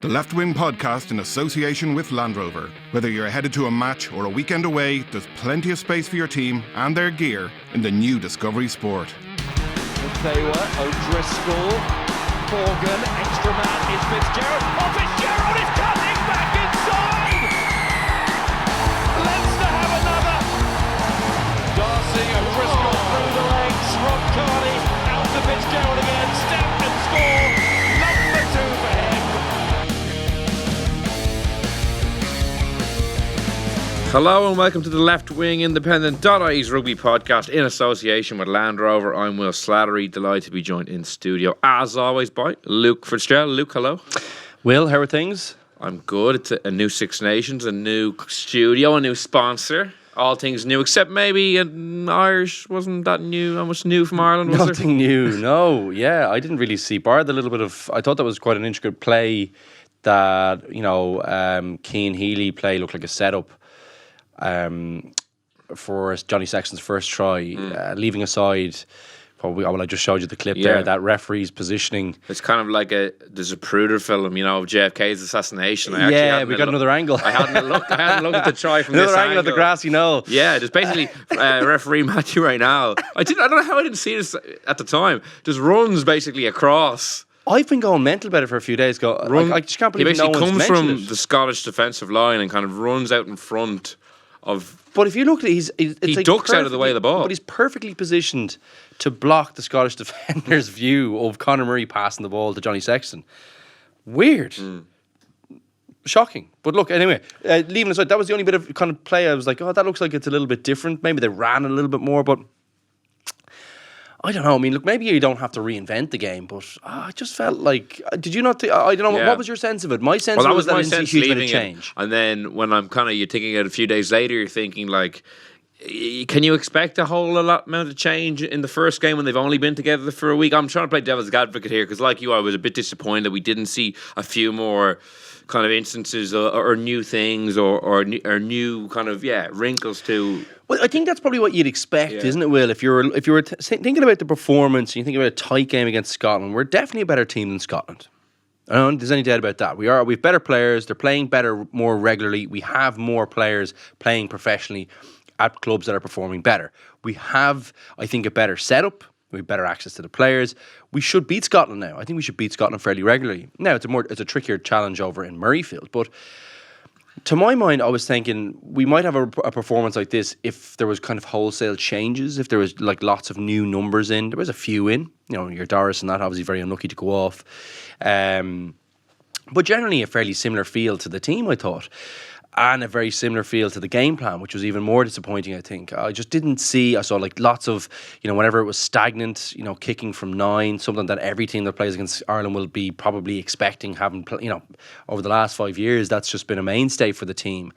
The Left Wing podcast in association with Land Rover. Whether you're headed to a match or a weekend away, there's plenty of space for your team and their gear in the new Discovery Sport. They were O'Driscoll, Morgan, extra man is Fitzgerald. Oh, Fitzgerald is cutting back inside! Leinster have another! Darcy, O'Driscoll through the legs, Rob Carney out to Fitzgerald again, step and score! Number 2 for him! Hello and welcome to the Left Wing Independent.ie's rugby podcast in association with Land Rover. I'm Will Slattery, delighted to be joined in studio as always by Luke Fitzgerald. Luke, hello. Will, how are things? I'm good. It's a new Six Nations, a new studio, a new sponsor. All things new, except maybe Irish. Wasn't that new? How much new from Ireland was Nothing new, no. Yeah, I didn't really see, bar the little bit of, I thought that was quite an intricate play that, Cian Healy play looked like a setup for Johnny Sexton's first try, leaving aside, probably, I just showed you the clip there, that referee's positioning. It's kind of like there's a Pruder film, of JFK's assassination. We got another angle. I hadn't looked at the try from another this angle at the grassy knoll. Yeah, there's basically referee Matthew right now. I don't know how I didn't see this at the time. Just runs basically across. I've been going mental about it for a few days. I just can't believe he basically no one's comes mentioned from it. the Scottish defensive line and kind of runs out in front of. But if you look at it, he ducks out of the way of the ball. But he's perfectly positioned to block the Scottish defender's view of Conor Murray passing the ball to Johnny Sexton. Weird. Shocking. But look, anyway, leaving aside, that was the only bit of kind of play I was like, that looks like it's a little bit different. Maybe they ran a little bit more, but I don't know. I mean, look, maybe you don't have to reinvent the game, but I just felt like, did you not? I don't know. Yeah. What was your sense of it? My sense was that I didn't see a huge bit of change. And then when I'm you're thinking it a few days later, you're thinking like, can you expect a whole amount of change in the first game when they've only been together for a week? I'm trying to play devil's advocate here because, like you, I was a bit disappointed that we didn't see a few more kind of instances or new things or new kind of wrinkles to. Well, I think that's probably what you'd expect, isn't it, Will? If you were thinking about the performance and you think about a tight game against Scotland, we're definitely a better team than Scotland. I don't think there's any doubt about that. We have better players. They're playing better more regularly. We have more players playing professionally at clubs that are performing better. We have, I think, a better setup. We have better access to the players. We should beat Scotland now. I think we should beat Scotland fairly regularly. Now, it's a trickier challenge over in Murrayfield, but to my mind, I was thinking we might have a performance like this if there was kind of wholesale changes, if there was like lots of new numbers in. There was a few in, your Doris and that, obviously very unlucky to go off. But generally a fairly similar feel to the team, I thought. And a very similar feel to the game plan, which was even more disappointing, I think. I just didn't see, I saw like lots of, whenever it was stagnant, kicking from 9, something that every team that plays against Ireland will be probably expecting, having, over the last 5 years, that's just been a mainstay for the team.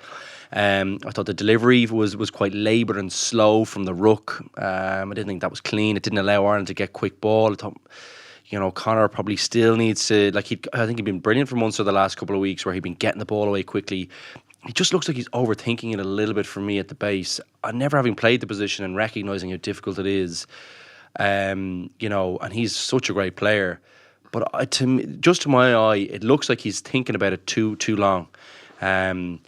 I thought the delivery was quite laboured and slow from the ruck. I didn't think that was clean. It didn't allow Ireland to get quick ball. I thought, Conor probably still needs to, I think he'd been brilliant for Munster the last couple of weeks where he'd been getting the ball away quickly. It just looks like he's overthinking it a little bit for me at the base. Never having played the position and recognising how difficult it is, and he's such a great player. But to my eye, it looks like he's thinking about it too long, and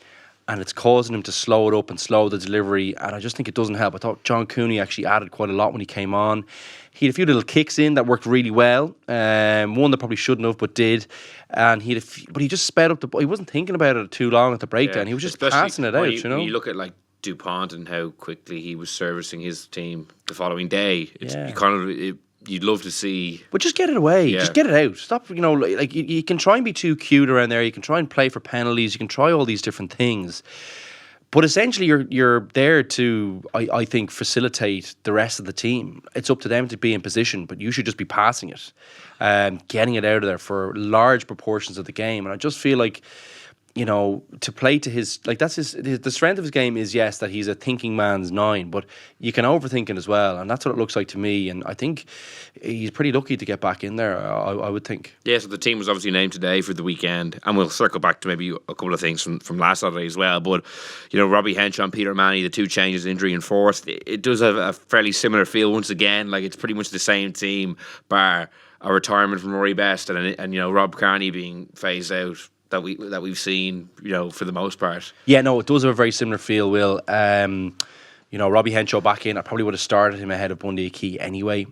it's causing him to slow it up and slow the delivery. And I just think it doesn't help. I thought John Cooney actually added quite a lot when he came on. He had a few little kicks in that worked really well. One that probably shouldn't have, but did. And but he just sped up the ball. He wasn't thinking about it too long at the breakdown. He was just passing it out. When you look at like DuPont and how quickly he was servicing his team the following day. You'd love to see. But just get it away. Yeah. Just get it out. Stop. You can try and be too cute around there. You can try and play for penalties. You can try all these different things. But essentially, you're there to, I think, facilitate the rest of the team. It's up to them to be in position, but you should just be passing it, getting it out of there for large proportions of the game. And I just feel like, to play to his, that's the strength of his game is, yes, that he's a thinking man's 9, but you can overthink it as well. And that's what it looks like to me. And I think he's pretty lucky to get back in there, I would think. Yeah, so the team was obviously named today for the weekend. And we'll circle back to maybe a couple of things from last Saturday as well. But, Robbie Henshaw, Peter Manny, the two changes, injury and force, it does have a fairly similar feel once again. Like it's pretty much the same team, bar a retirement from Rory Best and Rob Carney being phased out that we've seen, for the most part. Yeah, no, it does have a very similar feel, Will. Robbie Henshaw back in, I probably would have started him ahead of Bundy Eked anyway.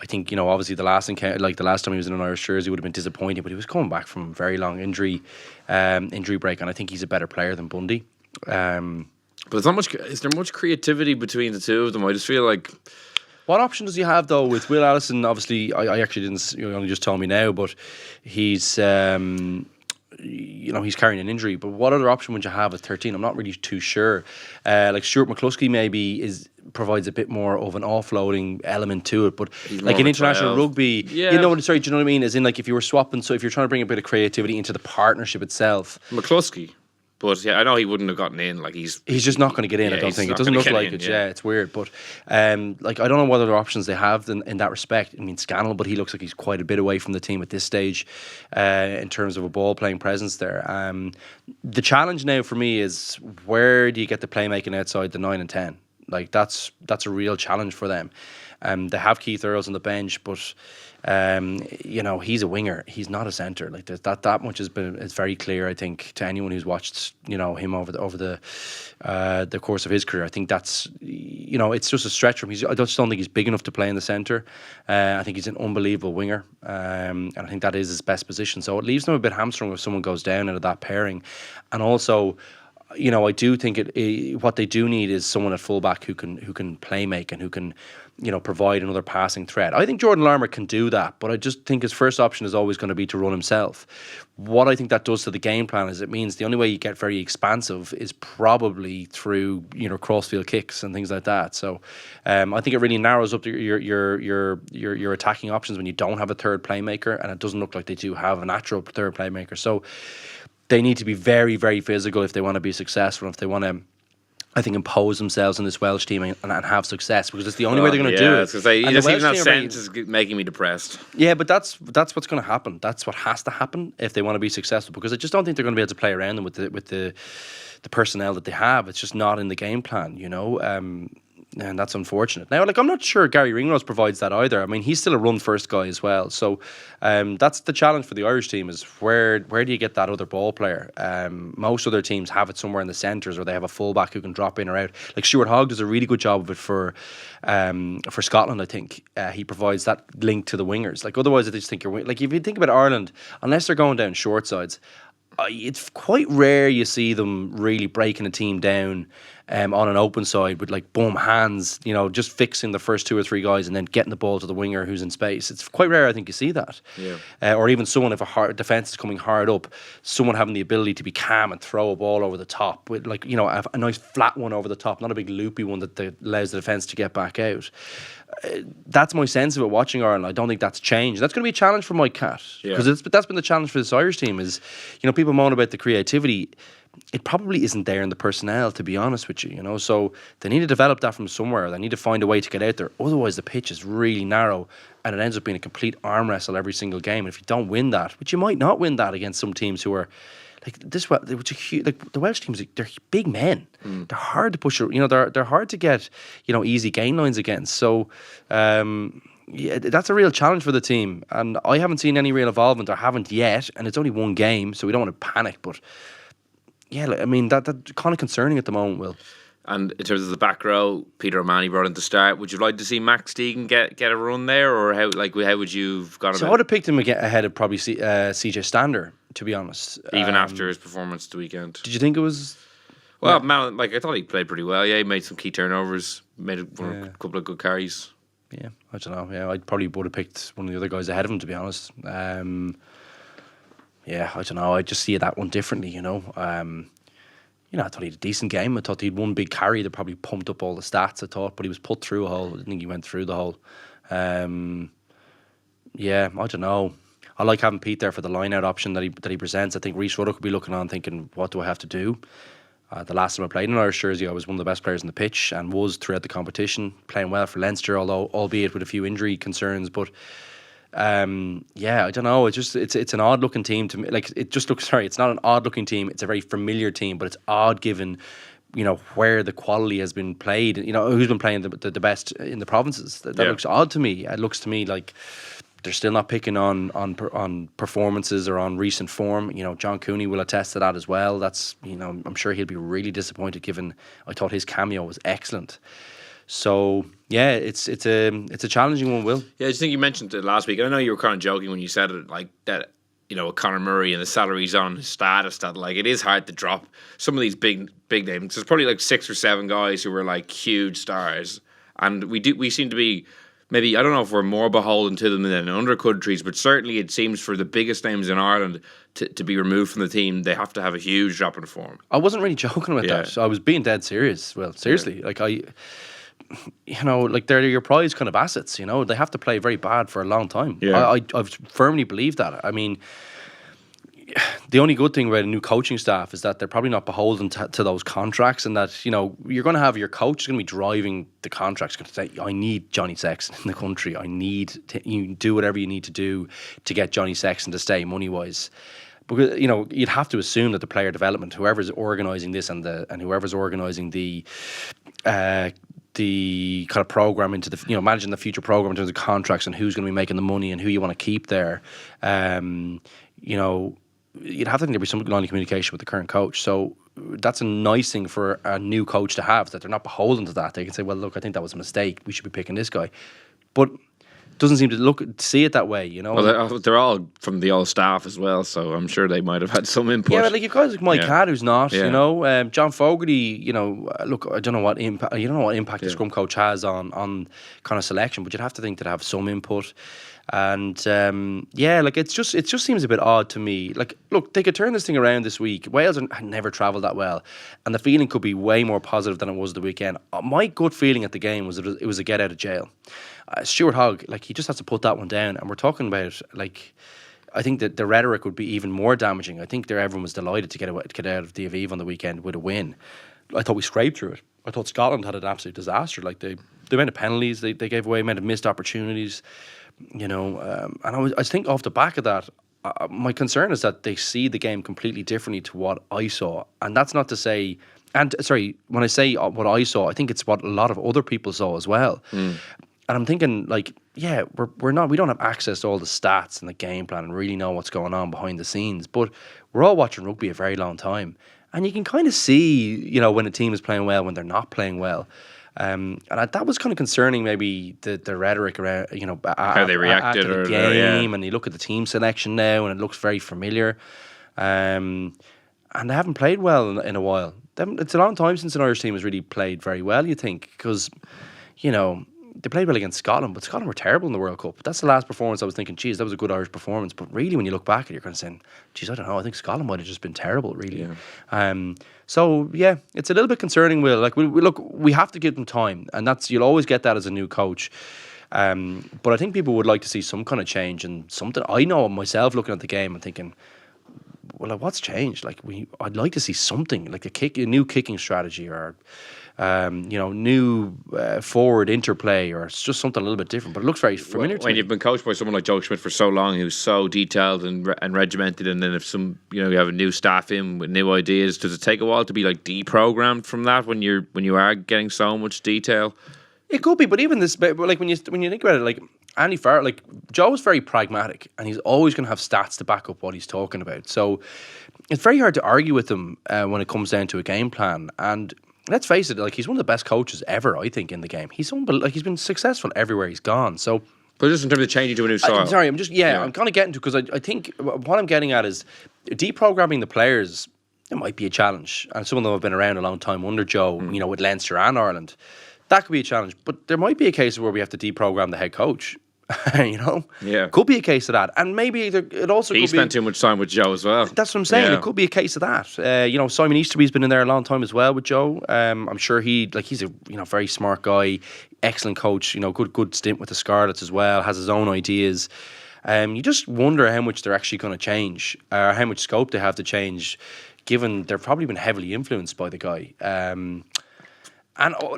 I think, obviously the last encounter, like the last time he was in an Irish jersey, would have been disappointing, but he was coming back from a very long injury break, and I think he's a better player than Bundy. But it's not much. Is there much creativity between the two of them? I just feel like. What option does he have though with Will Allison? Obviously, I actually didn't. You only just told me now, but he's he's carrying an injury. But what other option would you have at 13? I'm not really too sure. Like Stuart McCluskey maybe provides a bit more of an offloading element to it, but like in international rugby, yeah. do you know what I mean? As in, like, if you were swapping, so if you're trying to bring a bit of creativity into the partnership itself, McCluskey. But yeah, I know he wouldn't have gotten in. Like he's just not going to get in. I don't think it doesn't look like it. Yeah, it's weird. But like, I don't know what other options they have in that respect. I mean, Scannell, but he looks like he's quite a bit away from the team at this stage in terms of a ball playing presence there. The challenge now for me is, where do you get the playmaking outside the 9 and 10? Like that's a real challenge for them. They have Keith Earls on the bench, but he's a winger. He's not a centre. Like that much it's very clear, I think, to anyone who's watched him over the course of his career. I think that's it's just a stretch from him. I just don't think he's big enough to play in the centre. I think he's an unbelievable winger, and I think that is his best position. So it leaves them a bit hamstrung if someone goes down out of that pairing, and also. I do think what they do need is someone at fullback who can play make and who can, provide another passing threat. I think Jordan Larmour can do that, but I just think his first option is always going to be to run himself. What I think that does to the game plan is it means the only way you get very expansive is probably through crossfield kicks and things like that. So I think it really narrows up your attacking options when you don't have a third playmaker, and it doesn't look like they do have a natural third playmaker. So. They need to be very, very physical if they want to be successful, if they want to, I think, impose themselves on this Welsh team and have success, because it's the only way they're going to do it. Just even that sentence is making me depressed. Yeah, but that's what's going to happen. That's what has to happen if they want to be successful, because I just don't think they're going to be able to play around them with the personnel that they have. It's just not in the game plan, and that's unfortunate. Now, like, I'm not sure Gary Ringrose provides that either. I mean, he's still a run-first guy as well. So that's the challenge for the Irish team, is where do you get that other ball player? Most other teams have it somewhere in the centres, or they have a fullback who can drop in or out. Like Stuart Hogg does a really good job of it for Scotland, I think. He provides that link to the wingers. Like, otherwise, I just think like, if you think about Ireland, unless they're going down short sides, it's quite rare you see them really breaking a team down on an open side with, like, boom, hands, just fixing the first 2 or 3 guys and then getting the ball to the winger who's in space. It's quite rare, I think, you see that. Yeah. Or even someone, if a hard defence is coming hard up, someone having the ability to be calm and throw a ball over the top with, like, a nice flat one over the top, not a big loopy one that allows the defence to get back out. That's my sense of it watching Ireland. I don't think that's changed. That's going to be a challenge for Mike Catt, because that's been the challenge for this Irish team. Is people moan about the creativity. It probably isn't there in the personnel, to be honest with you. So they need to develop that from somewhere. They need to find a way to get out there. Otherwise, the pitch is really narrow, and it ends up being a complete arm wrestle every single game. And if you don't win that, which you might not win that against some teams who are like this, which are huge, like the Welsh teams, they're big men. They're hard to push. They're hard to get easy gain lines against. So. Yeah, that's a real challenge for the team, and I haven't seen any real involvement, or haven't yet, and it's only one game, so we don't want to panic, but yeah, I mean, that's kind of concerning at the moment, Will. And in terms of the back row, Peter O'Mahony brought in to start. Would you like to see Max Deegan get a run there, or how would you have gone? So I would have picked him ahead of probably CJ Stander, to be honest. Even after his performance the weekend. Did you think it was? Well, I thought he played pretty well. Yeah, he made some key turnovers, made a couple of good carries. Yeah, I don't know. Yeah, I probably would have picked one of the other guys ahead of him, to be honest. Yeah, I don't know. I just see that one differently, I thought he had a decent game. I thought he had one big carry that probably pumped up all the stats, I thought, but he was put through a hole. I didn't think he went through the hole. Yeah, I don't know. I like having Pete there for the line-out option that he presents. I think Rhys Ruddock could be looking on thinking, what do I have to do? The last time I played in an Irish jersey, I was one of the best players on the pitch and was throughout the competition, playing well for Leinster, albeit with a few injury concerns. But yeah, I don't know. It's an odd looking team to me. Like, it just looks. Sorry, it's not an odd looking team. It's a very familiar team, but it's odd given where the quality has been played. Who's been playing the best in the provinces. That looks odd to me. It looks to me like They're still not picking on performances or on recent form. You know, John Cooney will attest to that as well. That's, you know, I'm sure he'll be really disappointed given I thought his cameo was excellent. So yeah, it's a challenging one, Will. Yeah, I just think you mentioned it last week. I know you were kind of joking when you said it, like that. You know, Conor Murray and the salaries on his status, that like it is hard to drop some of these big names. There's probably like 6 or 7 guys who were like huge stars, and we seem to be, maybe, I don't know if we're more beholden to them than in other countries, but certainly it seems for the biggest names in Ireland to be removed from the team, they have to have a huge drop in form. I wasn't really joking about that. I was being dead serious. Well, seriously, like you know, like they're your prize kind of assets. You know, they have to play very bad for a long time. Yeah. I firmly believe that. I mean, the only good thing about a new coaching staff is that they're probably not beholden to those contracts, and that, you know, you're going to have your coach is going to be driving the contracts. Going to say, I need Johnny Sexton in the country. I need you do whatever you need to do to get Johnny Sexton to stay money wise. Because, you know, you'd have to assume that the player development, whoever's organising this and whoever's organising the kind of program into the, you know, managing the future program in terms of contracts and who's going to be making the money and who you want to keep there, you know, you'd have to think there'd be some line of communication with the current coach. So that's a nice thing for a new coach to have, that they're not beholden to that. They can say, well, look, I think that was a mistake. We should be picking this guy. But doesn't seem to see it that way, you know. Well, they're all from the old staff as well, so I'm sure they might have had some input. Yeah, but like you've guys like Mike Catt, who's not, Yeah. you know, John Fogarty. You know, look, I don't know what impact. You don't know what impact the scrum coach has on kind of selection, but you'd have to think that have some input. And yeah, like it just seems a bit odd to me. Like, look, they could turn this thing around this week. Wales had never travelled that well, and the feeling could be way more positive than it was the weekend. My gut feeling at the game was it was a get out of jail. Stuart Hogg, like, he just has to put that one down. And we're talking about, like, I think that the rhetoric would be even more damaging. I think everyone was delighted to get out of the Aviva on the weekend with a win. I thought we scraped through it. I thought Scotland had an absolute disaster. Like, the amount of penalties they gave away, amount of missed opportunities, you know. And I think off the back of that, my concern is that they see the game completely differently to what I saw. And that's not to say... And, sorry, when I say what I saw, I think it's what a lot of other people saw as well. And I'm thinking, like, yeah, we don't have access to all the stats and the game plan and really know what's going on behind the scenes. But we're all watching rugby a very long time, and you can kind of see, you know, when a team is playing well, when they're not playing well. And that was kind of concerning. Maybe the rhetoric around, you know, how they reacted after the game, and you look at the team selection now, and it looks very familiar. And they haven't played well in a while. It's a long time since an Irish team has really played very well, you think, because, you know, they played well against Scotland, but Scotland were terrible in the World Cup. That's the last performance I was thinking, geez, that was a good Irish performance. But really, when you look back at it, you're kind of saying, geez, I don't know, I think Scotland might have just been terrible, really. Yeah. So, yeah, it's a little bit concerning, Will. Like, we have to give them time, and you'll always get that as a new coach. But I think people would like to see some kind of change and something. I know myself looking at the game and thinking, well, like, what's changed? Like, I'd like to see something, like a new kicking strategy, or you know, new forward interplay, or it's just something a little bit different. But it looks very familiar to me. When you've been coached by someone like Joe Schmidt for so long, who's so detailed and regimented, and then if you have a new staff in with new ideas, does it take a while to be like deprogrammed from that when you are getting so much detail? It could be, but even this, like when you think about it, like Andy Farrell, like Joe is very pragmatic, and he's always going to have stats to back up what he's talking about. So it's very hard to argue with him when it comes down to a game plan. And let's face it, like, he's one of the best coaches ever, I think, in the game. He's been successful everywhere he's gone. So, but just in terms of changing to a new style. I'm sorry, I'm kind of getting to, because I think what I'm getting at is deprogramming the players. It might be a challenge, and some of them have been around a long time under Joe. You know, with Leinster and Ireland, that could be a challenge. But there might be a case where we have to deprogram the head coach. You know, could be a case of that, and maybe it also. He spent too much time with Joe as well. That's what I'm saying. Yeah. It could be a case of that. You know, Simon Easterby's been in there a long time as well with Joe. I'm sure he's a very smart guy, excellent coach. You know, good stint with the Scarlets as well. Has his own ideas. You just wonder how much they're actually going to change, or how much scope they have to change, given they've probably been heavily influenced by the guy. And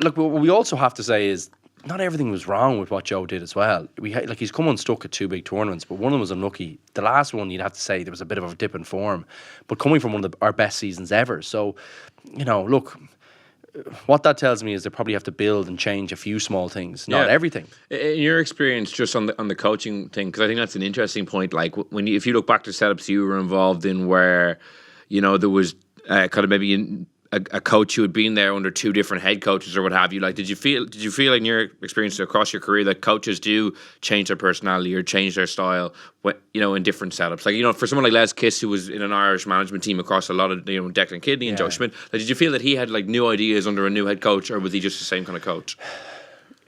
look, what we also have to say is, not everything was wrong with what Joe did as well. He's come unstuck at 2 big tournaments, but one of them was unlucky. The last one, you'd have to say there was a bit of a dip in form, but coming from one of our best seasons ever. So, you know, look, what that tells me is they probably have to build and change a few small things, not everything. In your experience, just on the coaching thing, because I think that's an interesting point. Like if you look back to setups you were involved in, where there was kind of maybe a coach who had been there under two different head coaches or what have you. Like, did you feel in your experience across your career that coaches do change their personality or change their style, in different setups? Like, for someone like Les Kiss, who was in an Irish management team across a lot of, Declan Kidney and Joe Schmidt, like, did you feel that he had like new ideas under a new head coach, or was he just the same kind of coach?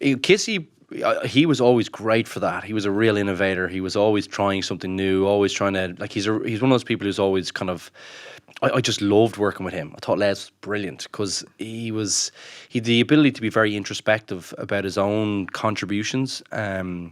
Kissy, he was always great for that. He was a real innovator. He was always trying something new, always trying to, like, he's one of those people who's always kind of, I just loved working with him. I thought Les was brilliant because he had the ability to be very introspective about his own contributions. And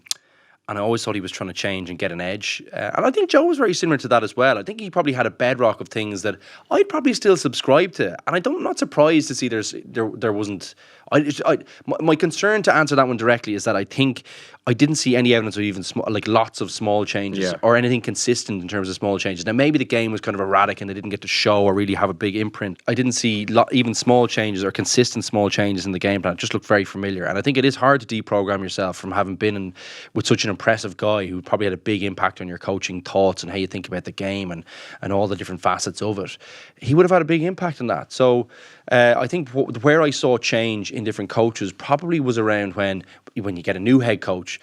I always thought he was trying to change and get an edge. And I think Joe was very similar to that as well. I think he probably had a bedrock of things that I'd probably still subscribe to. And I'm not surprised to see there wasn't. My concern, to answer that one directly, is that I think I didn't see any evidence of even lots of small changes or anything consistent in terms of small changes. Now, maybe the game was kind of erratic and they didn't get to show or really have a big imprint. I didn't see even small changes or consistent small changes in the game plan. It just looked very familiar. And I think it is hard to deprogram yourself from having been with such an impressive guy who probably had a big impact on your coaching thoughts and how you think about the game and all the different facets of it. He would have had a big impact on that. So I think where I saw change in different coaches probably was around when you get a new head coach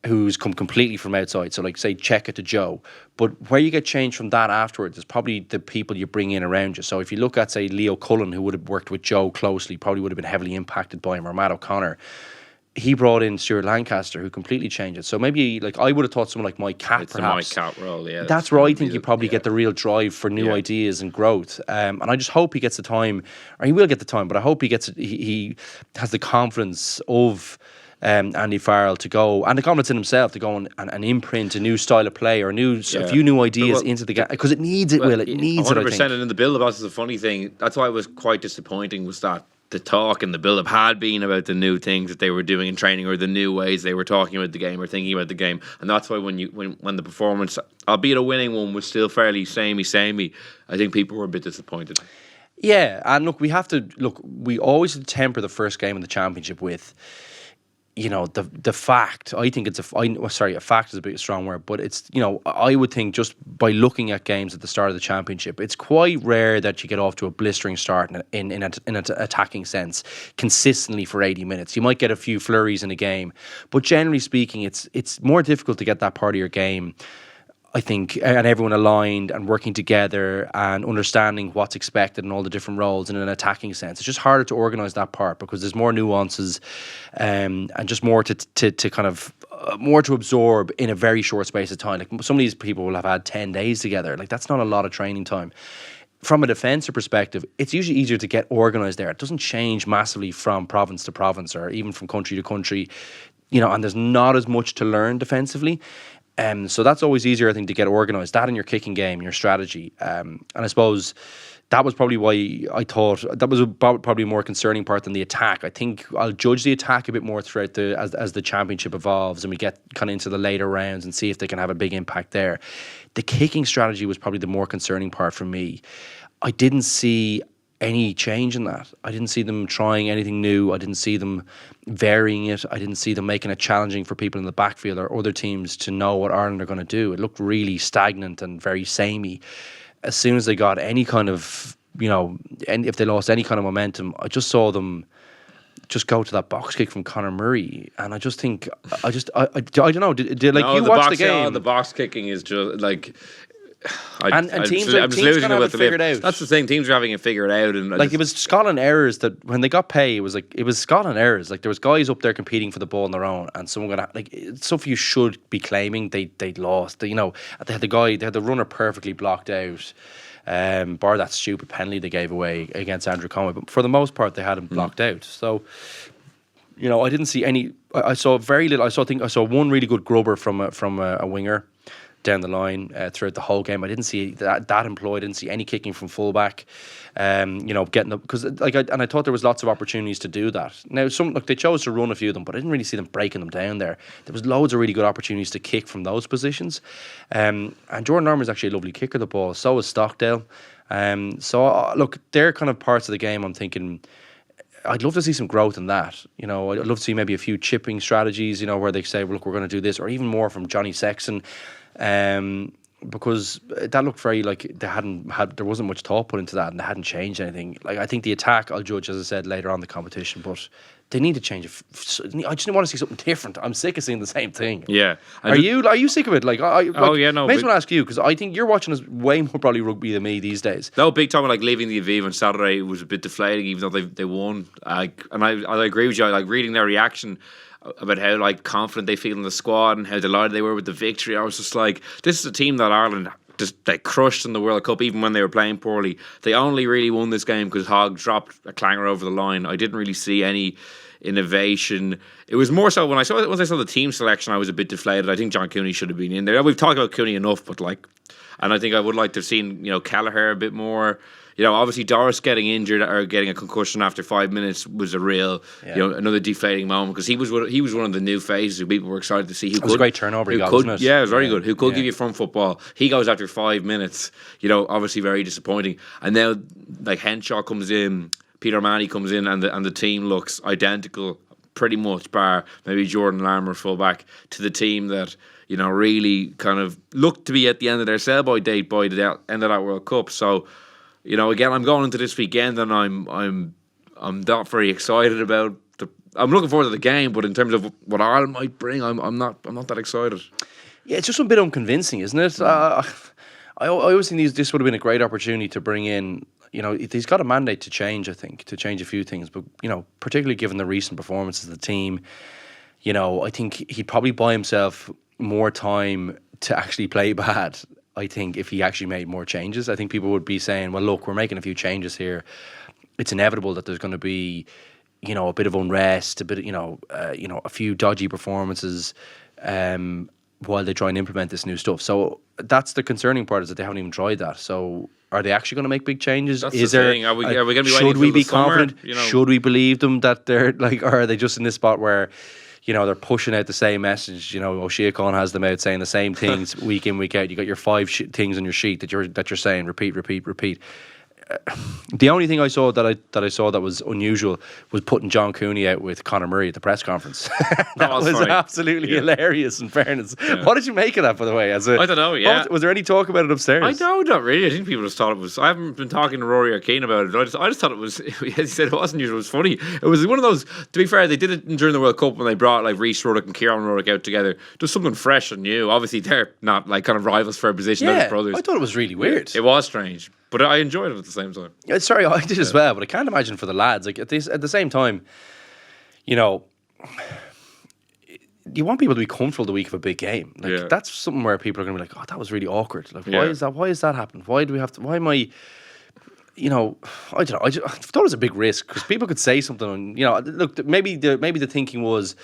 who's come completely from outside. So, like, say, check it to Joe. But where you get change from that afterwards is probably the people you bring in around you. So if you look at, say, Leo Cullen, who would have worked with Joe closely, probably would have been heavily impacted by him, or Matt O'Connor. He brought in Stuart Lancaster, who completely changed it. So maybe, like, I would have thought someone like Mike Catt, perhaps. It's the Mike Catt role, yeah. That's where I think you probably get the real drive for new ideas and growth. And I just hope he gets the time, or he will get the time, but I hope he has the confidence of Andy Farrell to go, and the confidence in himself to go and imprint a new style of play or a few new ideas into the game, because it needs it. It needs 100%, it, I think. And in the build-up, that's the funny thing. That's why it was quite disappointing, was that the talk and the build-up had been about the new things that they were doing in training, or the new ways they were talking about the game or thinking about the game. And that's why when the performance, albeit a winning one, was still fairly samey, I think people were a bit disappointed. Yeah, and we always temper the first game in the championship with, the fact. I think a fact is a bit strong word, but it's, I would think just by looking at games at the start of the championship, it's quite rare that you get off to a blistering start in an attacking sense consistently for 80 minutes. You might get a few flurries in a game, but generally speaking, it's more difficult to get that part of your game, I think, and everyone aligned and working together and understanding what's expected and all the different roles in an attacking sense. It's just harder to organise that part because there's more nuances and just more to kind of more to absorb in a very short space of time. Like, some of these people will have had 10 days together. Like, that's not a lot of training time. From a defensive perspective, it's usually easier to get organised there. It doesn't change massively from province to province or even from country to country, and there's not as much to learn defensively. So that's always easier, I think, to get organised. That in your kicking game, your strategy. And I suppose that was probably why I thought that was probably a more concerning part than the attack. I think I'll judge the attack a bit more throughout as the championship evolves and we get kind of into the later rounds and see if they can have a big impact there. The kicking strategy was probably the more concerning part for me. I didn't see any change in that. I didn't see them trying anything new. I didn't see them varying it. I didn't see them making it challenging for people in the backfield or other teams to know what Ireland are going to do. It looked really stagnant and very samey. As soon as they got any kind of, and if they lost any kind of momentum, I just saw them just go to that box kick from Conor Murray, and I just think, I don't know. Did you watch the game? The box kicking is just like. Teams are having it figured out. That's the thing. Teams are having it figured out, and it was Scotland errors that when they got pay, it was Scotland errors. Like, there was guys up there competing for the ball on their own, and someone got stuff you should be claiming they'd lost. They had the runner perfectly blocked out. Bar that stupid penalty they gave away against Andrew Conway, but for the most part they had him blocked out. So, I didn't see any. I saw very little. I saw one really good grubber from a winger down the line throughout the whole game. I didn't see that employed. I didn't see any kicking from fullback. Getting up, because I thought there was lots of opportunities to do that. Now, they chose to run a few of them, but I didn't really see them breaking them down there. There was loads of really good opportunities to kick from those positions. And Jordan Norman's actually a lovely kicker of the ball. So is Stockdale. Look, they're kind of parts of the game I'm thinking I'd love to see some growth in that. You know, I'd love to see maybe a few chipping strategies, you know, where they say, well, look, we're going to do this, or even more from Johnny Sexton. Because that looked very like there wasn't much thought put into that, and they hadn't changed anything. Like, I think the attack I'll judge, as I said, later on in the competition, but they need to change it. I just want to see something different. I'm sick of seeing the same thing. Yeah. Are you sick of it? Like, oh yeah, no. May as well ask you, because I think you're watching us way more probably rugby than me these days. No, big time. Like leaving the Aviva on Saturday was a bit deflating, even though they won. I agree with you. I like reading their reaction about how like confident they feel in the squad and how delighted they were with the victory. I was just like, this is a team that Ireland just they crushed in the World Cup, even when they were playing poorly. They only really won this game because Hogg dropped a clanger over the line. I didn't really see any innovation. It was more so once I saw the team selection, I was a bit deflated. I think John Cooney should have been in there. We've talked about Cooney enough, but like, and I think I would like to have seen, you know, Kelleher a bit more. You know, obviously Doris getting injured or getting a concussion after 5 minutes was a real, you know, another deflating moment, because he was one of the new faces who people were excited to see. It was a great turnover, wasn't it? Yeah, it was very good. Who could give you front football? He goes after 5 minutes. You know, obviously very disappointing. And now, like Henshaw comes in, Peter Manny comes in, and the team looks identical, pretty much, bar maybe Jordan Larmour fullback, to the team that, you know, really kind of looked to be at the end of their sell-by date by the end of that World Cup. So, you know, again, I'm going into this weekend and I'm not very excited about I'm looking forward to the game, but in terms of what Ireland might bring, I'm not that excited. Yeah, it's just a bit unconvincing, isn't it? I always think this would have been a great opportunity to bring in, you know, he's got a mandate to change, I think, to change a few things, but, you know, particularly given the recent performances of the team, you know, I think he'd probably buy himself more time to actually play bad. I think if he actually made more changes, I think people would be saying, well, look, we're making a few changes here. It's inevitable that there's going to be, you know, a bit of unrest, a bit of, you know, a few dodgy performances while they try and implement this new stuff. So that's the concerning part, is that they haven't even tried that. So are they actually going to make big changes? That's the thing. Are we going to be waiting should we until be the summer? confident? You know? Should we believe them that they're like, or are they just in this spot where, you know, they're pushing out the same message? You know, O'Shea Khan has them out saying the same things week in, week out. You got your 5 things on your sheet that you're saying, repeat. The only thing I saw that was unusual was putting John Cooney out with Conor Murray at the press conference. that was absolutely hilarious, in fairness. Yeah. What did you make of that, by the way? I don't know, yeah. Was there any talk about it upstairs? I know, not really. I think people just thought it was... I haven't been talking to Rory or Keane about it. I just thought it was... As he said, it wasn't usual. It was funny. It was one of those... To be fair, they did it during the World Cup when they brought like Rhys Ruddock and Kieran Ruddock out together. Just something fresh and new. Obviously, they're not like kind of rivals for a position as brothers. I thought it was really weird. It was strange. But I enjoyed it at the same time. Sorry, I did as well, but I can't imagine for the lads. Like at the same time, you know, you want people to be comfortable the week of a big game. Like that's something where people are going to be like, "Oh, that was really awkward." Like, why is that? Why has that happened? Why do we have to? Why am I? You know, I don't know. I thought it was a big risk, because people could say something. And, you know, look, maybe the thinking was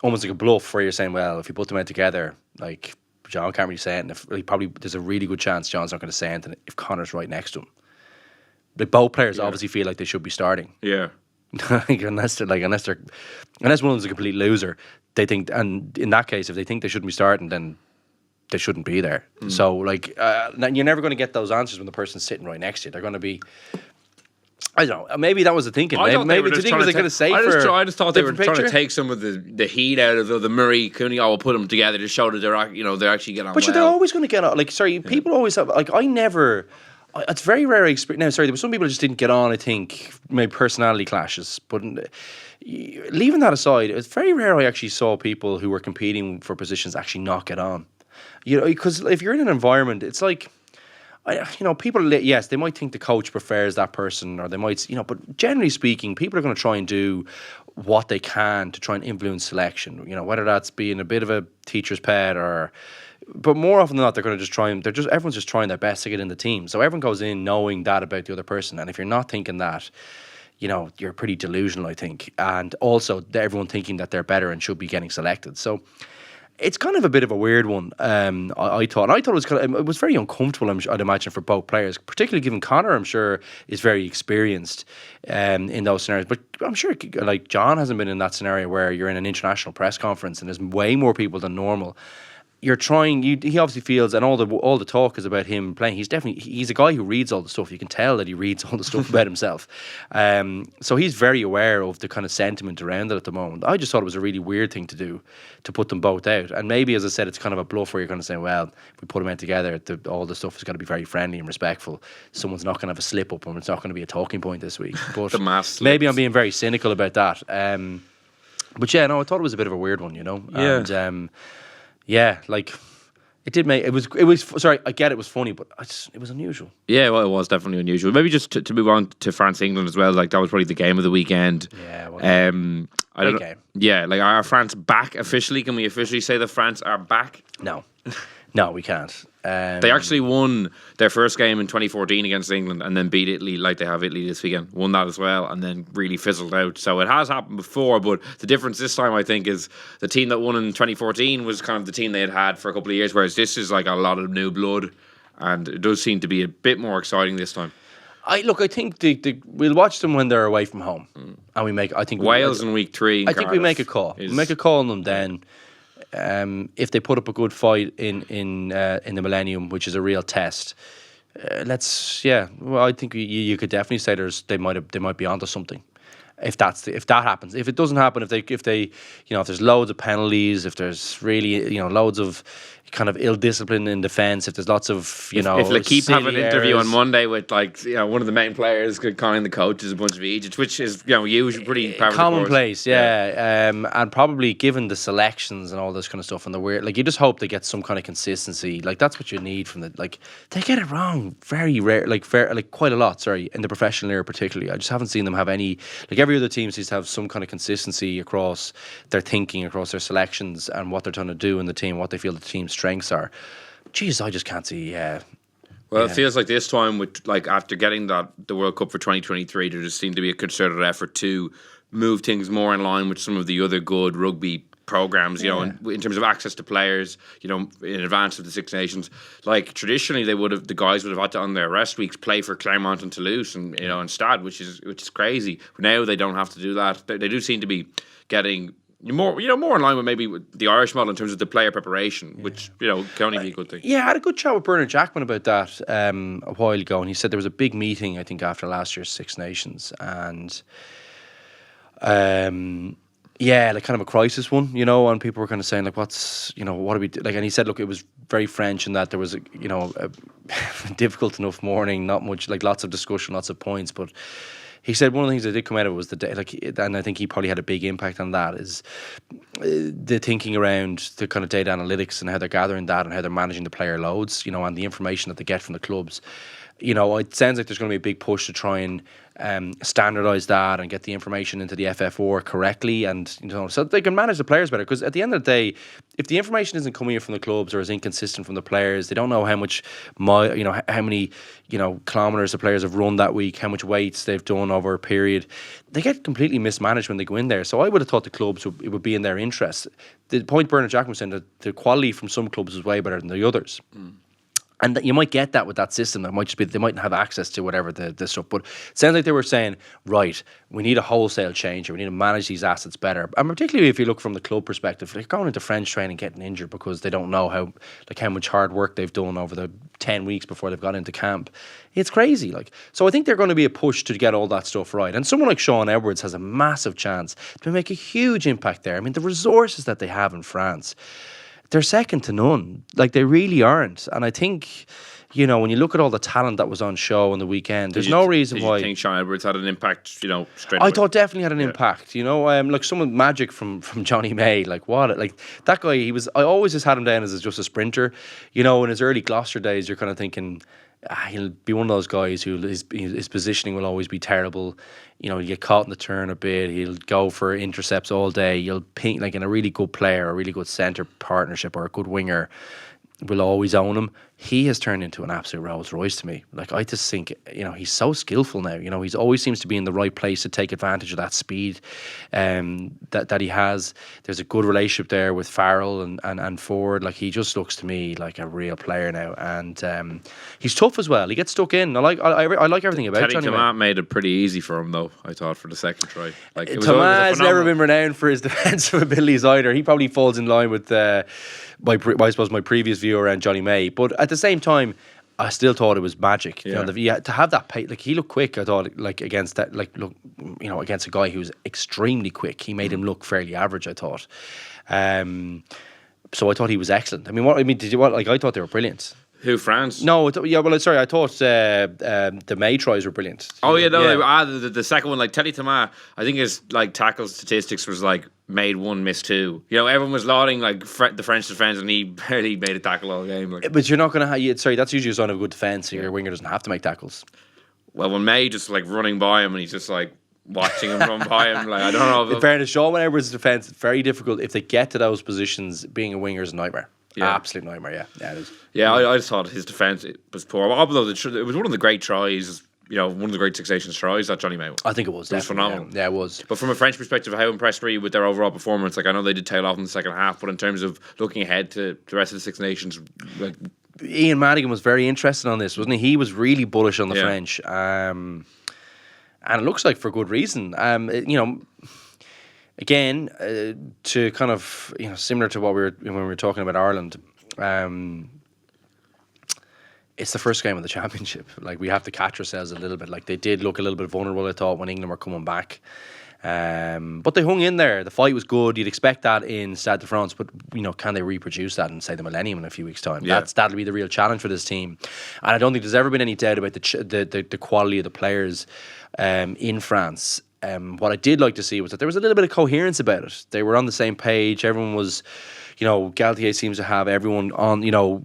almost like a bluff, where you're saying, well, if you put them out together, like, John can't really say it, and there's a really good chance John's not going to say anything if Conor's right next to him. Like, both players obviously feel like they should be starting. Yeah. unless one of them's a complete loser, they think, and in that case, if they think they shouldn't be starting, then they shouldn't be there. So, like, you're never going to get those answers when the person's sitting right next to you. They're going to be... I don't know. Maybe that was the thinking. Maybe the thing was going to say I just thought they were trying to take some of the heat out of the Murray Cooney. We'll put them together to show that they're actually getting on. But they're always going to get on. Like, sorry, people always have. Like, I never. It's very rare. Now, sorry, there were some people who just didn't get on. I think maybe personality clashes. But leaving that aside, it's very rare I actually saw people who were competing for positions actually not get on. You know, because if you're in an environment, it's like. People, yes, they might think the coach prefers that person, or they might, but generally speaking, people are going to try and do what they can to try and influence selection, whether that's being a bit of a teacher's pet but more often than not, they're going to just try and everyone's just trying their best to get in the team. So everyone goes in knowing that about the other person. And if you're not thinking that, you're pretty delusional, I think. And also everyone thinking that they're better and should be getting selected. So it's kind of a bit of a weird one. I thought it was it was very uncomfortable. I'd imagine for both players, particularly given Conor, I'm sure, is very experienced in those scenarios. But I'm sure, like, John hasn't been in that scenario where you're in an international press conference and there's way more people than normal. you're trying. He obviously feels, and all the talk is about him playing. He's a guy who reads all the stuff. You can tell that he reads all the stuff about himself. So he's very aware of the kind of sentiment around it at the moment. I just thought it was a really weird thing to do, to put them both out. And maybe, as I said, it's kind of a bluff where you're going to say, well, if we put them out together, all the stuff has got to be very friendly and respectful. Someone's not going to have a slip up, and it's not going to be a talking point this week. But The mass maybe slips. I'm being very cynical about that. But yeah, no, I thought it was a bit of a weird one, Yeah. And yeah, like it did make it was. Sorry, I get it was funny, but it was unusual. Yeah, well, it was definitely unusual. Maybe just to move on to France England as well. Like that was probably the game of the weekend. Yeah, well, I don't know. game. Yeah, like are France back officially? Can we officially say that France are back? No, we can't. They actually won their first game in 2014 against England and then beat Italy like they have Italy this weekend. Won that as well and then really fizzled out. So it has happened before, but the difference this time, I think, is the team that won in 2014 was kind of the team they had for a couple of years, whereas this is like a lot of new blood and it does seem to be a bit more exciting this time. I think we'll watch them when they're away from home, and we make. I think Wales in week 3. I think we make a call. We make a call on them then. If they put up a good fight in the Millennium, which is a real test, well, I think you could definitely say they might be onto something. If that happens, if it doesn't happen, if they if there's loads of penalties, if there's really loads of kind of ill discipline in defence, if there's lots of if L'Equipe have an interview errors. on Monday with one of the main players calling the coaches a bunch of Egypt, which is usually pretty commonplace, and probably given the selections and all this kind of stuff and the weird, like you just hope they get some kind of consistency. Like that's what you need from they get it wrong very rare, quite a lot. Sorry, in the professional era particularly, I just haven't seen them have any. Like every other team seems to have some kind of consistency across their thinking, across their selections, and what they're trying to do in the team, what they feel the team's strengths are. Jeez, I just can't see. Well, it feels like this time, with after getting the World Cup for 2023, there just seemed to be a concerted effort to move things more in line with some of the other good rugby programs. In terms of access to players, in advance of the Six Nations. Like traditionally, the guys would have had to on their rest weeks play for Clermont and Toulouse, and and Stade, which is crazy. Now they don't have to do that. They do seem to be getting more in line with maybe the Irish model in terms of the player preparation, which can only be a good thing. Yeah, I had a good chat with Bernard Jackman about that a while ago, and he said there was a big meeting, I think, after last year's Six Nations, and like kind of a crisis one, and people were kind of saying like, what's what do we do? Like, and he said, look, it was very French in that there was a difficult enough morning, not much, like lots of discussion, lots of points, but he said one of the things that did come out of it was and I think he probably had a big impact on that, is the thinking around the kind of data analytics and how they're gathering that and how they're managing the player loads, and the information that they get from the clubs. It sounds like there's going to be a big push to try and standardise that and get the information into the FFR correctly, and so they can manage the players better. Because at the end of the day, if the information isn't coming in from the clubs or is inconsistent from the players, they don't know how much how many kilometres the players have run that week, how much weights they've done over a period. They get completely mismanaged when they go in there. So I would have thought the clubs it would be in their interest. The point Bernard Jackman was saying, that the quality from some clubs is way better than the others. And you might get that with that system. It might just be they mightn't have access to whatever the stuff. But it sounds like they were saying, right, we need a wholesale change, or we need to manage these assets better. And particularly if you look from the club perspective, they're going into French training getting injured because they don't know how much hard work they've done over the 10 weeks before they've got into camp. It's crazy. So I think they're going to be a push to get all that stuff right. And someone like Sean Edwards has a massive chance to make a huge impact there. I mean, the resources that they have in France, they're second to none. They really aren't. And I think, when you look at all the talent that was on show on the weekend, there's no reason why. Do you think Sean Edwards had an impact, straight away? I thought definitely had an impact. Some magic from Johnny May. That guy, I always just had him down as just a sprinter. In his early Gloucester days, you're kind of thinking, he'll be one of those guys who his positioning will always be terrible. He'll get caught in the turn a bit. He'll go for intercepts all day. He'll ping in a really good player, a really good centre partnership, or a good winger will always own him. he has turned into an absolute Rolls Royce to me. Like, I just think, he's so skillful now. He's always seems to be in the right place to take advantage of that speed that he has. There's a good relationship there with Farrell and Ford. Like, he just looks to me like a real player now, and he's tough as well. He gets stuck in. I like everything about Teddy Johnny Tomat made it pretty easy for him, though, I thought, for the second try. Like, Tomat has never been renowned for his defensive abilities either. He probably falls in line with my previous view around Johnny May, but at the same time, I still thought it was magic. Yeah. To have that pace, like, he looked quick. I thought, like, against that, like, look, against a guy who was extremely quick, he made him look fairly average, I thought. So I thought he was excellent. I thought they were brilliant. Who, France? No, I thought the May tries were brilliant. Oh yeah, no. The second one, like Teddy Tomat, I think his like tackle statistics was like made one, missed two. Everyone was lauding like the French defense, and he barely made a tackle all game. Like. But you're not going to have. Sorry, that's usually a sign of a good defense. Your winger doesn't have to make tackles. Well, when May just like running by him, and he's just like watching him run by him, like I don't know. In fairness, Sean Edwards' defense very difficult. If they get to those positions, being a winger is a nightmare. Yeah. Absolute nightmare, yeah. It is. Yeah, I just thought his defence was poor. Although it was one of the great tries, one of the great Six Nations tries that Johnny May. I think it was. It was phenomenal. Yeah, it was. But from a French perspective, how impressed were you with their overall performance? Like, I know they did tail off in the second half, but in terms of looking ahead to the rest of the Six Nations, like, Ian Madigan was very interested on this, wasn't he? He was really bullish on the French, and it looks like for good reason. Again, to kind of similar to when we were talking about Ireland, it's the first game of the championship. Like, we have to catch ourselves a little bit. Like, they did look a little bit vulnerable, I thought, when England were coming back. But they hung in there. The fight was good. You'd expect that in Stade de France, but can they reproduce that in, say, the Millennium in a few weeks' time? Yeah. That'll be the real challenge for this team. And I don't think there's ever been any doubt about the quality of the players in France. What I did like to see was that there was a little bit of coherence about it. They were on the same page. Everyone was, Galtier seems to have everyone on,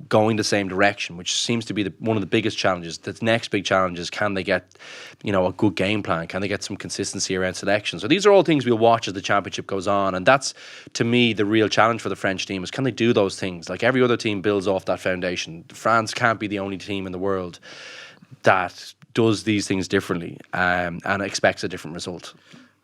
going the same direction, which seems to be one of the biggest challenges. The next big challenge is, can they get, a good game plan? Can they get some consistency around selection? So these are all things we'll watch as the championship goes on. And that's, to me, the real challenge for the French team is, can they do those things? Like, every other team builds off that foundation. France can't be the only team in the world that does these things differently and expects a different result.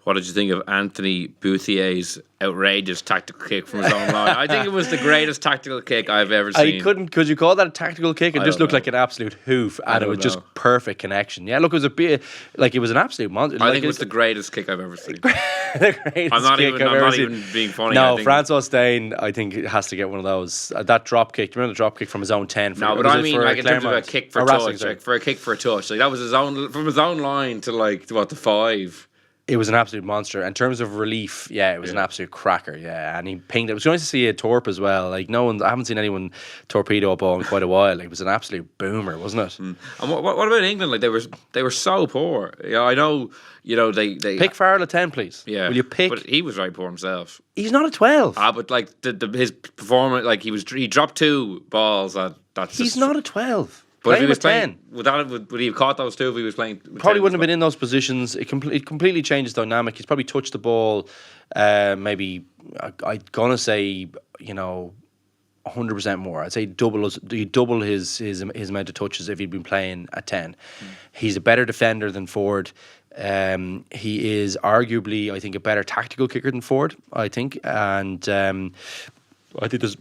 What did you think of Anthony Bouthier's outrageous tactical kick from his own line? I think it was the greatest tactical kick I've ever seen. Could you call that a tactical kick? It just looked like an absolute hoof, and it was just perfect connection. Yeah, look, it was it was an absolute monster. I think it was the greatest kick I've ever seen. I'm not even being funny. No, Francois Stein, I think, has to get one of those. That drop kick. Remember the drop kick from his own 10? No, but I mean, like, in terms of a kick for touch, for a kick for a touch, like, that was from his own line to the 5. It was an absolute monster. In terms of relief, it was an absolute cracker, and he pinged it. It was nice to see a torp as well. Like, I haven't seen anyone torpedo a ball in quite a while. Like, it was an absolute boomer, wasn't it? And what about England? Like, they were so poor. I know, they pick Farrell at 10, please. Yeah, will you pick? But he was very poor himself. He's not a 12. But like his performance, like he dropped 2 balls. He's not a 12. But if he was playing, would he have caught those 2 if he was playing? Probably wouldn't have been in those positions. It completely changed his dynamic. He's probably touched the ball, maybe I'm gonna say 100% more. I'd say double his amount of touches if he'd been playing at 10. He's a better defender than Ford. He is arguably, I think, a better tactical kicker than Ford. I think, and I think there's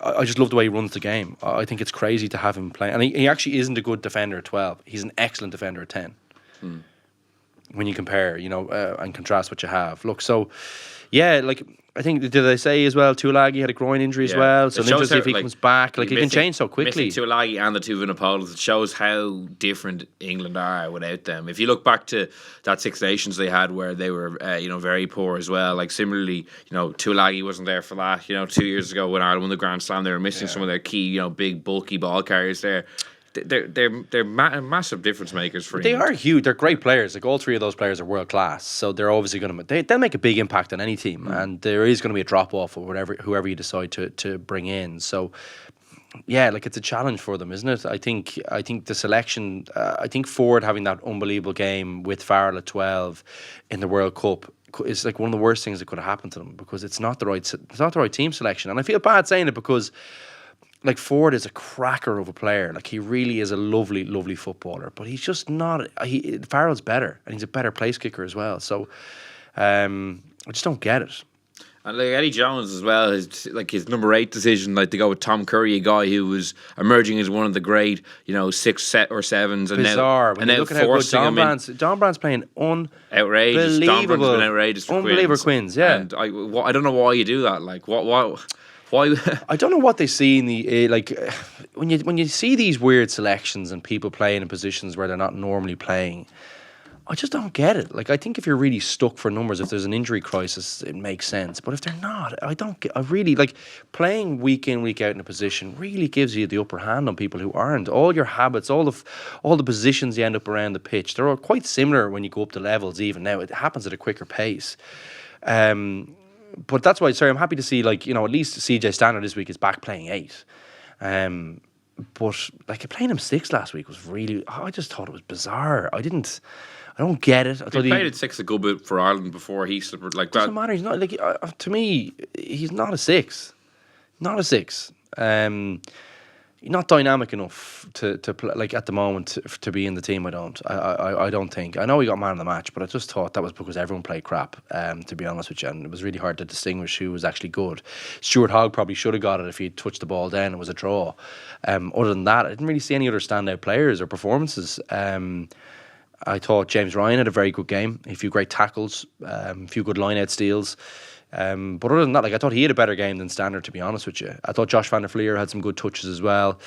I just love the way he runs the game. I think it's crazy to have him play. And he actually isn't a good defender at 12. He's an excellent defender at 10. When you compare, and contrast what you have. Look, so, like, I think, did they say as well, Tuilagi had a groin injury as well? So interesting if he comes back. Like, it can change so quickly. Missing Tuilagi and the 2 Vinopolas, it shows how different England are without them. If you look back to that Six Nations they had where they were, very poor as well. Like, similarly, Tuilagi wasn't there for that. 2 years ago when Ireland won the Grand Slam, they were missing some of their key, big, bulky ball carriers there. They're massive difference makers for England. They are huge. They're great players. Like, all 3 of those players are world class. So they're obviously going to they'll make a big impact on any team, and there is going to be a drop off of whoever you decide to bring in. So like, it's a challenge for them, isn't it? I think the selection. I think Ford having that unbelievable game with Farrell at 12 in the World Cup is like one of the worst things that could have happened to them, because it's not the right team selection, and I feel bad saying it because like Ford is a cracker of a player. Like he really is a lovely, lovely footballer. But he's just not. Farrell's better, and he's a better place kicker as well. So I just don't get it. And like Eddie Jones as well, his number 8 decision, like to go with Tom Curry, a guy who was emerging as one of the great, 6 set or 7s, and Bizarre. now Look at how good John Brandt's playing outrageous. Don Brandt's been outrageous for unbelievable Quins. Yeah. And I don't know why you do that. Like why? I don't know what they see in the when you see these weird selections and people playing in positions where they're not normally playing. I just don't get it. Like I think if you're really stuck for numbers, if there's an injury crisis, it makes sense. But if they're not, I really like playing week in, week out in a position really gives you the upper hand on people who aren't. All your habits, all the positions you end up around the pitch, they're all quite similar when you go up the levels. Even now, it happens at a quicker pace. But that's why, I'm happy to see, at least CJ Standard this week is back playing 8. But, playing him 6 last week was really, I just thought it was bizarre. I don't get it. He played at 6 a good bit for Ireland before he slipped like that. Doesn't matter. He's not, to me, he's not a 6. Not a 6. Not dynamic enough to play, at the moment to be in the team. I don't think. I know he got man of the match, but I just thought that was because everyone played crap, to be honest with you, and it was really hard to distinguish who was actually good. Stuart Hogg probably should have got it if he touched the ball down. It was a draw. Other than that, I didn't really see any other standout players or performances. I thought James Ryan had a very good game. A few great tackles, a few good line-out steals. But other than that, I thought he had a better game than Standard, to be honest with you. I thought Josh van der Fleer had some good touches as well.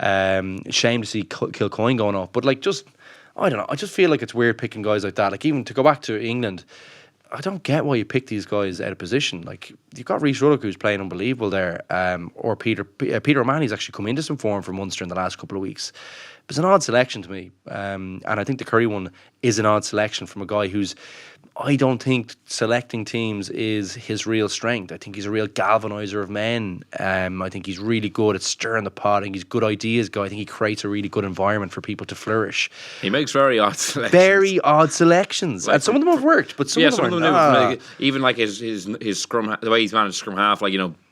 Shame to see Kilcoyne going off. But I don't know. I just feel like it's weird picking guys like that. Even to go back to England, I don't get why you pick these guys out of position. You've got Rhys Ruddock, who's playing unbelievable there, or Peter O'Mahony's actually come into some form for Munster in the last couple of weeks. It's an odd selection to me, and I think the Curry one is an odd selection from a guy who's, I don't think selecting teams is his real strength. I think he's a real galvanizer of men. I think he's really good at stirring the pot. I think he's a good ideas guy. I think he creates a really good environment for people to flourish. He makes very odd selections. Very odd selections. And some of them have worked, but some of them are not. Even his scrum, the way he's managed scrum half,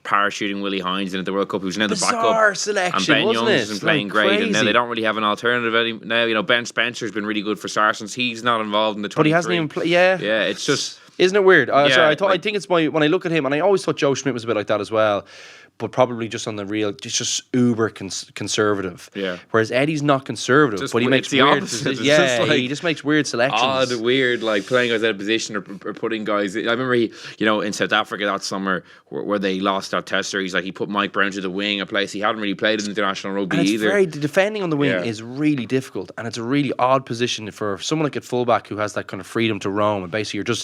parachuting Willie Hines in at the World Cup, who's now the backup. Bizarre selection, and Ben wasn't Youngs it? isn't playing great, and now they don't really have an alternative now. Ben Spencer's been really good for Saracens. He's not involved in the 23. But he hasn't even played. Yeah, it's just. Isn't it weird? Yeah, I think it's when I look at him, and I always thought Joe Schmidt was a bit like that as well, but probably just on the real, just uber conservative. Yeah. Whereas Eddie's not conservative, Just but he makes the weird. opposite. He just makes weird selections. Odd, weird, playing guys out of position or putting guys. I remember he, in South Africa that summer where they lost that test series, he put Mike Brown to the wing, a place he hadn't really played in international rugby and either. Defending on the wing is really difficult, and it's a really odd position for someone like a fullback who has that kind of freedom to roam. And basically,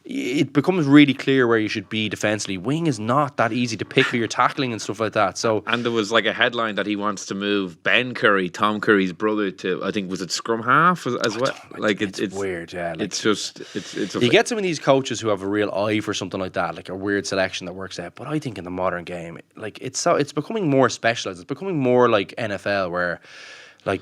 it becomes really clear where you should be defensively. Wing is not that easy to pick for your tackling and stuff like that. And there was a headline that he wants to move Ben Curry, Tom Curry's brother, to, I think, was it scrum half as well? It's weird, yeah. It's you get some of these coaches who have a real eye for something like that, a weird selection that works out. But I think in the modern game, it's becoming more specialized. It's becoming more like NFL, where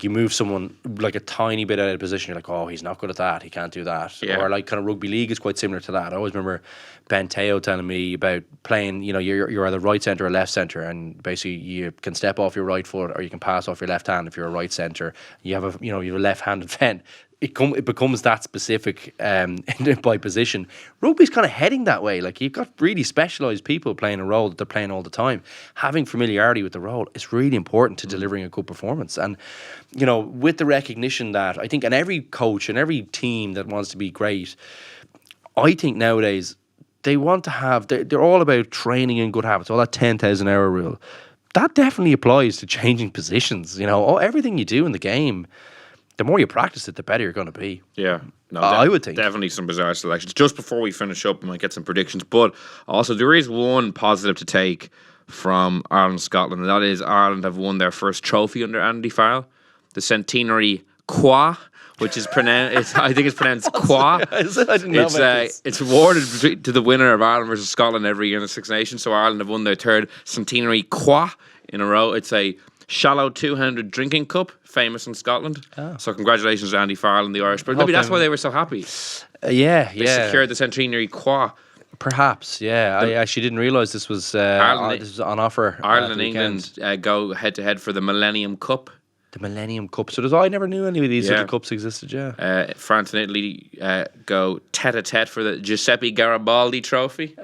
you move someone a tiny bit out of position, you're oh, he's not good at that, he can't do that. Yeah. Or kind of rugby league is quite similar to that. I always remember Ben Teo telling me about playing, you're either right centre or left centre, and basically you can step off your right foot or you can pass off your left hand if you're a right centre. You have a left-handed fen. It becomes that specific by position. Rugby's kind of heading that way. You've got really specialised people playing a role that they're playing all the time. Having familiarity with the role is really important to delivering a good performance. And, with the recognition that I think, and every coach and every team that wants to be great, I think nowadays they want to have, they're all about training and good habits, all that 10,000 hour rule. That definitely applies to changing positions. Everything you do in the game, the more you practice it, the better you're going to be. Yeah. No, I would think. Definitely some bizarre selections. Just before we finish up, we might get some predictions. But also, there is one positive to take from Ireland-Scotland, and that is Ireland have won their first trophy under Andy Farrell, the centenary Qua, which is pronounced, I think it's pronounced Qua. I didn't know about this. It's awarded to the winner of Ireland versus Scotland every year in the Six Nations. So Ireland have won their third centenary Qua in a row. It's a shallow two-handed drinking cup, famous in Scotland. Oh. So congratulations to Andy Farrell and the Irish. But maybe that's why they were so happy. They secured the centenary Qua. Perhaps, yeah. I actually didn't realise this was on offer. Ireland and England go head to head for the Millennium Cup. The Millennium Cup. So I never knew any of these little cups existed. Yeah. France and Italy go tete-a-tete for the Giuseppe Garibaldi Trophy.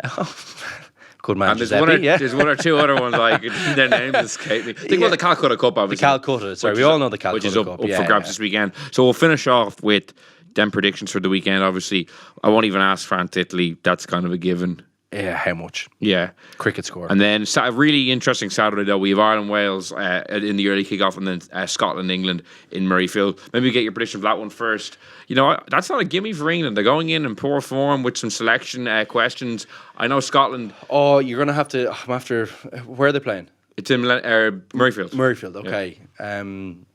Good man, And Giuseppe. there's one or two other ones like their names escape me. Think about the Calcutta Cup, obviously. The Calcutta. Sorry, we all know the Calcutta which is up Cup. for grabs this weekend. So we'll finish off with them predictions for the weekend. Obviously, I won't even ask France Italy. That's kind of a given. Yeah, how much? Yeah. Cricket score. And then a really interesting Saturday though. We have Ireland Wales in the early kickoff, and then Scotland England in Murrayfield. Maybe get your prediction for that one first. You know, that's not a gimme for England. They're going in poor form with some selection questions. I know Scotland. Oh, you're gonna have to. I'm after. Where are they playing? It's in Murrayfield. Murrayfield. Okay. Yeah.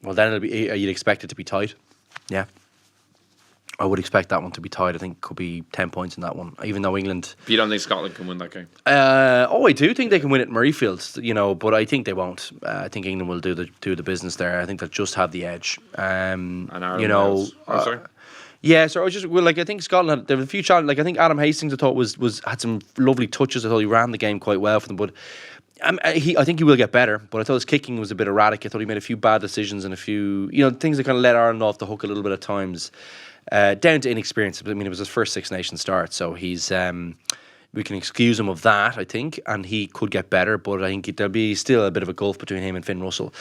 Well, then it'll be. You'd expect it to be tight. Yeah. I would expect that one to be tight. I think could be 10 points in that one, even though England. But you don't think Scotland can win that game? I do think they can win it at Murrayfield, but I think they won't. I think England will do the business there. I think they'll just have the edge. And Ireland, sorry. Yeah, so I think Scotland there were a few challenges. Like I think Adam Hastings, I thought was had some lovely touches. I thought he ran the game quite well for them, but. I think he will get better, but I thought his kicking was a bit erratic. I thought he made a few bad decisions and a few things that kind of let Ireland off the hook a little bit at times. Down to inexperience. I mean, it was his first Six Nations start, so he's we can excuse him of that, I think, and he could get better, but I think there'll be still a bit of a gulf between him and Finn Russell.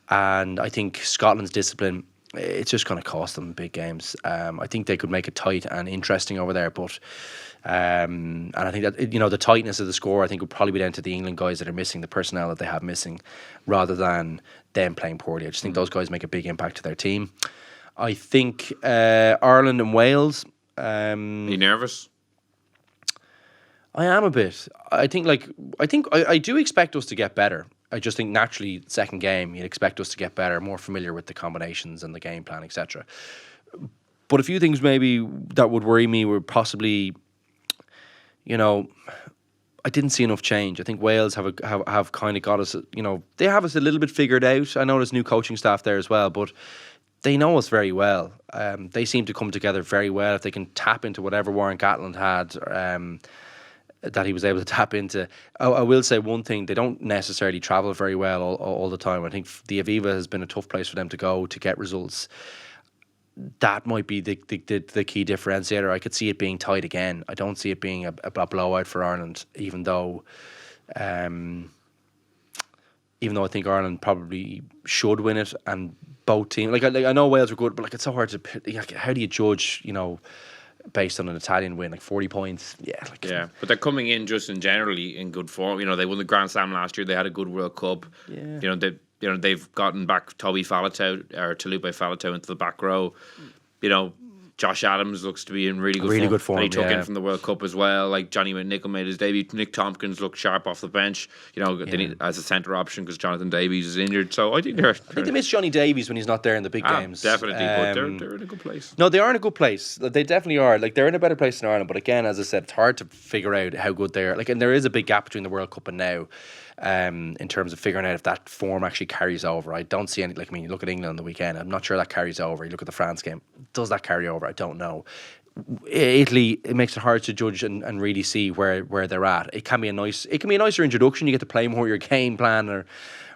And I think Scotland's discipline, it's just going to cost them big games. I think they could make it tight and interesting over there, but and I think that the tightness of the score, I think, will probably be down to the England guys that are missing, the personnel that they have missing, rather than them playing poorly. I just think those guys make a big impact to their team. I think Ireland and Wales. Are you nervous? I am a bit. I do expect us to get better. I just think naturally, second game, you'd expect us to get better, more familiar with the combinations and the game plan, etc. But a few things maybe that would worry me were possibly, I didn't see enough change. I think Wales have kind of got us, they have us a little bit figured out. I know there's new coaching staff there as well, but they know us very well. They seem to come together very well. If they can tap into whatever Warren Gatland had, that he was able to tap into. I will say one thing, they don't necessarily travel very well all the time. I think the Aviva has been a tough place for them to go to get results. That might be the key differentiator. I could see it being tight again. I don't see it being a blowout for Ireland, even though I think Ireland probably should win it, and both teams, I know Wales are good, but it's so hard to, how do you judge, based on an Italian win, 40 points? Yeah, but they're coming in just in generally in good form. They won the Grand Slam last year. They had a good World Cup. Yeah. They've gotten back Talupe Faletau into the back row. Josh Adams looks to be in really good form. And he took in from the World Cup as well. Like Johnny McNichol made his debut. Nick Tompkins looked sharp off the bench. They need as a centre option because Jonathan Davies is injured. So I think they miss Johnny Davies when he's not there in the big games. Definitely, but they're in a good place. No, they are in a good place. They definitely are. They're in a better place than Ireland. But again, as I said, it's hard to figure out how good they are. And there is a big gap between the World Cup and now. In terms of figuring out if that form actually carries over. I don't see any, you look at England on the weekend, I'm not sure that carries over. You look at the France game, does that carry over? I don't know. Italy, it makes it hard to judge and really see where they're at. It can be a nicer introduction. You get to play more your game plan or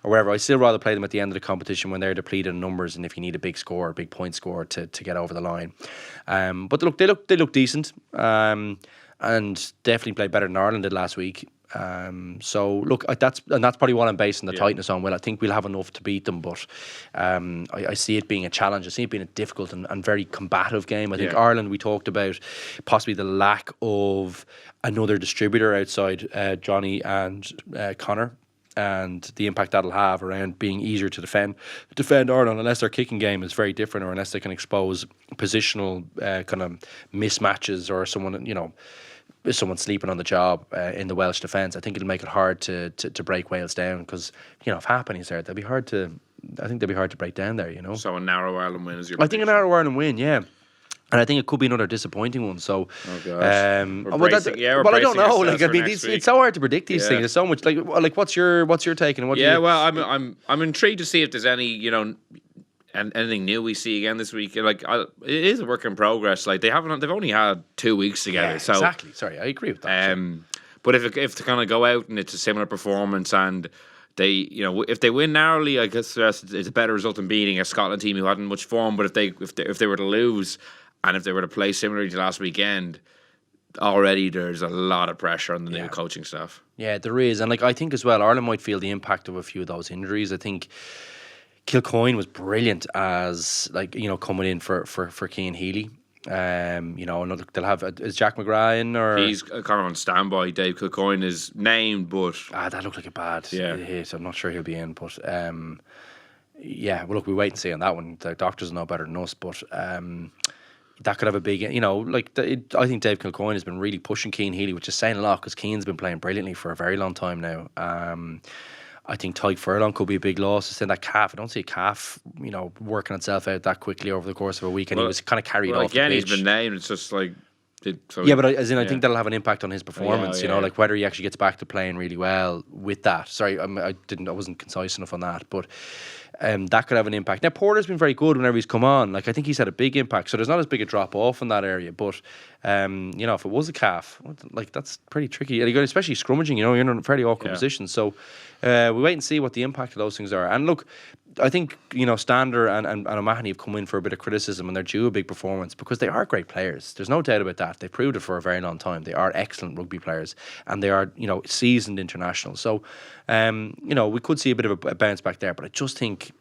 wherever. I still rather play them at the end of the competition when they're depleted in numbers and if you need a big score, a big point score to get over the line. But they look decent and definitely played better than Ireland did last week. So look, that's probably what I'm basing the tightness on. Well, I think we'll have enough to beat them, but I see it being a challenge. I see it being a difficult and very combative game. I think Ireland, we talked about possibly the lack of another distributor outside Johnny and Conor, and the impact that'll have around being easier to defend Ireland unless their kicking game is very different, or unless they can expose positional kind of mismatches, or someone sleeping on the job in the Welsh defence. I think it'll make it hard to break Wales down, because if Halfpenny's there, they'll be hard to break down there. So a narrow Ireland win is your. I think a narrow Ireland win, yeah. And I think it could be another disappointing one. So, I don't know. It's so hard to predict these things. There's so much. What's your take? And I'm intrigued to see if there's any and anything new we see again this week, like it is a work in progress. Like they've only had 2 weeks together. Yeah, so exactly. Sorry, I agree with that. But if they kind of go out and it's a similar performance and they, if they win narrowly, I guess it's a better result than beating a Scotland team who hadn't much form. But if they were to lose, and if they were to play similarly to last weekend, already there's a lot of pressure on the new coaching staff. Yeah, there is, and I think as well, Ireland might feel the impact of a few of those injuries. I think Kilcoyne was brilliant as coming in for Cian Healy. They'll have is Jack McGrath in, or he's kind of on standby. Dave Kilcoyne is named, but that looked like a bad hit. I'm not sure he'll be in, but well, look, we wait and see on that one. The doctors know better than us, but that could have a big, I think Dave Kilcoyne has been really pushing Cian Healy, which is saying a lot because Cian's been playing brilliantly for a very long time now. I think Tyke Furlong could be a big loss. It's in that calf. I don't see a calf, working itself out that quickly over the course of a week, and he was kind of carried off again, the pitch. He's been named. It's just like... but I think that'll have an impact on his performance. Like whether he actually gets back to playing really well with that. Sorry, I wasn't concise enough on that, but that could have an impact. Now Porter's been very good whenever he's come on. Like I think he's had a big impact. So there's not as big a drop off in that area. But if it was a calf, that's pretty tricky. And especially scrummaging. You're in a fairly awkward position. So we wait and see what the impact of those things are. And look, I think Stander and O'Mahony have come in for a bit of criticism, and they're due a big performance because they are great players. There's no doubt about that. They've proved it for a very long time. They are excellent rugby players, and they are seasoned internationals. So we could see a bit of a bounce back there. But I just think,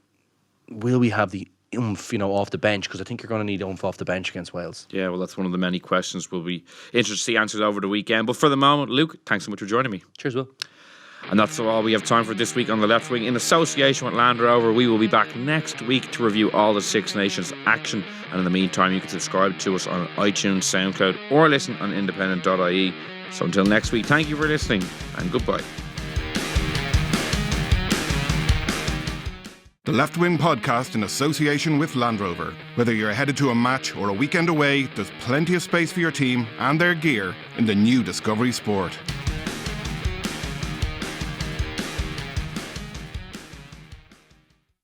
will we have the oomph off the bench? Because I think you're going to need oomph off the bench against Wales. Yeah, well, that's one of the many questions we'll be interested to see answered over the weekend. But for the moment, Luke, thanks so much for joining me. Cheers, Will. And that's all we have time for this week on the Left Wing. In association with Land Rover, we will be back next week to review all the Six Nations action. And in the meantime, you can subscribe to us on iTunes, SoundCloud, or listen on independent.ie. So until next week, thank you for listening, and goodbye. The Left Wing podcast in association with Land Rover. Whether you're headed to a match or a weekend away, there's plenty of space for your team and their gear in the new Discovery Sport.